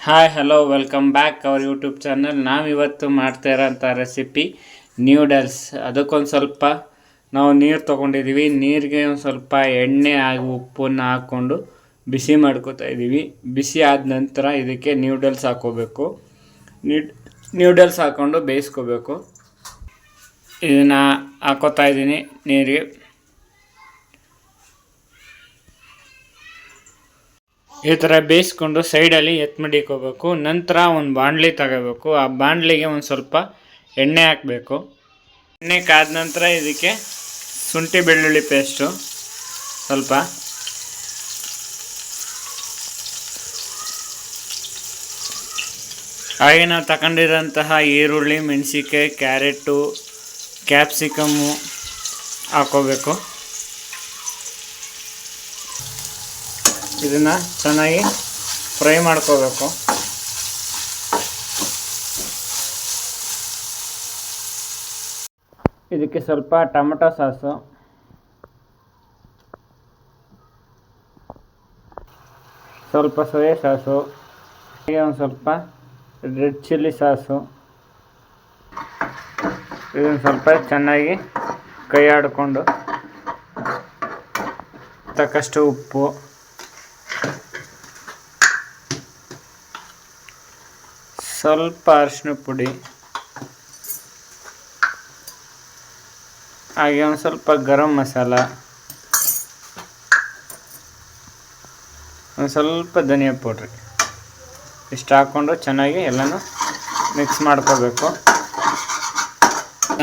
Hi hello welcome back our YouTube channel. ನಾವಿವತ್ತು ಮಾಡ್ತಾ ಇರೋಂಥ ರೆಸಿಪಿ ನ್ಯೂಡಲ್ಸ್. ಅದಕ್ಕೊಂದು ಸ್ವಲ್ಪ ನಾವು ನೀರು ತೊಗೊಂಡಿದ್ದೀವಿ. ನೀರಿಗೆ ಒಂದು ಸ್ವಲ್ಪ ಎಣ್ಣೆ ಹಾಗೂ ಉಪ್ಪನ್ನು ಹಾಕ್ಕೊಂಡು ಬಿಸಿ ಮಾಡ್ಕೋತಾ ಇದ್ದೀವಿ. ಬಿಸಿ ಆದ ನಂತರ ಇದಕ್ಕೆ ನ್ಯೂಡಲ್ಸ್ ಹಾಕ್ಕೋಬೇಕು. ನ್ಯೂಡಲ್ಸ್ ಹಾಕ್ಕೊಂಡು ಬೇಯಿಸ್ಕೋಬೇಕು. ಇದನ್ನು ಹಾಕೋತಾ ಇದ್ದೀನಿ ನೀರಿಗೆ. ಈ ಥರ ಬೇಯಿಸ್ಕೊಂಡು ಸೈಡಲ್ಲಿ ಮಡಿಕೋಬೇಕು. ನಂತರ ಒಂದು ಬಾಣಲಿ ತಗೋಬೇಕು. ಆ ಬಾಣಲಿಗೆ ಒಂದು ಸ್ವಲ್ಪ ಎಣ್ಣೆ ಹಾಕಬೇಕು. ಎಣ್ಣೆ ಕಾದ ನಂತರ ಇದಕ್ಕೆ ಶುಂಠಿ ಬೆಳ್ಳುಳ್ಳಿ ಪೇಸ್ಟು ಸ್ವಲ್ಪ, ಹಾಗೆ ನಾವು ತಗೊಂಡಿರೋಂತಹ ಈರುಳ್ಳಿ, ಮೆಣಸಿನ್ಕಾಯಿ, ಕ್ಯಾರೆಟು, ಕ್ಯಾಪ್ಸಿಕಮ್ಮು ಹಾಕೋಬೇಕು. ಇದನ್ನು ಚೆನ್ನಾಗಿ ಫ್ರೈ ಮಾಡ್ಕೋಬೇಕು. ಇದಕ್ಕೆ ಸ್ವಲ್ಪ ಟೊಮೆಟೊ ಸಾಸು, ಸ್ವಲ್ಪ ಸೋಯಾ ಸಾಸು, ಹಾಗೆ ಒಂದು ಸ್ವಲ್ಪ ರೆಡ್ ಚಿಲ್ಲಿ ಸಾಸು, ಇದನ್ನು ಸ್ವಲ್ಪ ಚೆನ್ನಾಗಿ ಕೈ ಆಡಿಕೊಂಡು ತಕ್ಕಷ್ಟು ಉಪ್ಪು, ಸ್ವಲ್ಪ ಅರಿಶಿನ ಪುಡಿ, ಹಾಗೆ ಒಂದು ಸ್ವಲ್ಪ ಗರಂ ಮಸಾಲ, ಒಂದು ಸ್ವಲ್ಪ ಧನಿಯಾ ಪೌಡ್ರಿ ಇಷ್ಟು ಹಾಕ್ಕೊಂಡು ಚೆನ್ನಾಗಿ ಎಲ್ಲನೂ ಮಿಕ್ಸ್ ಮಾಡ್ಕೋಬೇಕು.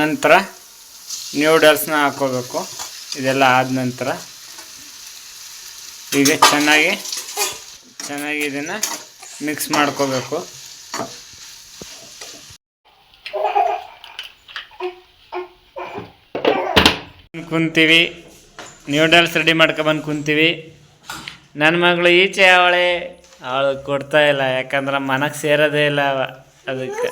ನಂತರ ನ್ಯೂಡಲ್ಸ್ನ ಹಾಕ್ಕೋಬೇಕು. ಇದೆಲ್ಲ ಆದ ನಂತರ ಈಗ ಚೆನ್ನಾಗಿ ಇದನ್ನು ಮಿಕ್ಸ್ ಮಾಡ್ಕೋಬೇಕು. ಕುಂತೀವಿ, ನ್ಯೂಡಲ್ಸ್ ರೆಡಿ ಮಾಡ್ಕೊಬಂದು ಕುಂತೀವಿ. ನನ್ನ ಮಗಳು ಈಚೆ ಅವಳು ಕೊಡ್ತಾ ಇಲ್ಲ, ಯಾಕಂದ್ರೆ ಮನಕ್ಕೆ ಸೇರೋದೇ ಇಲ್ಲ ಅದಕ್ಕೆ.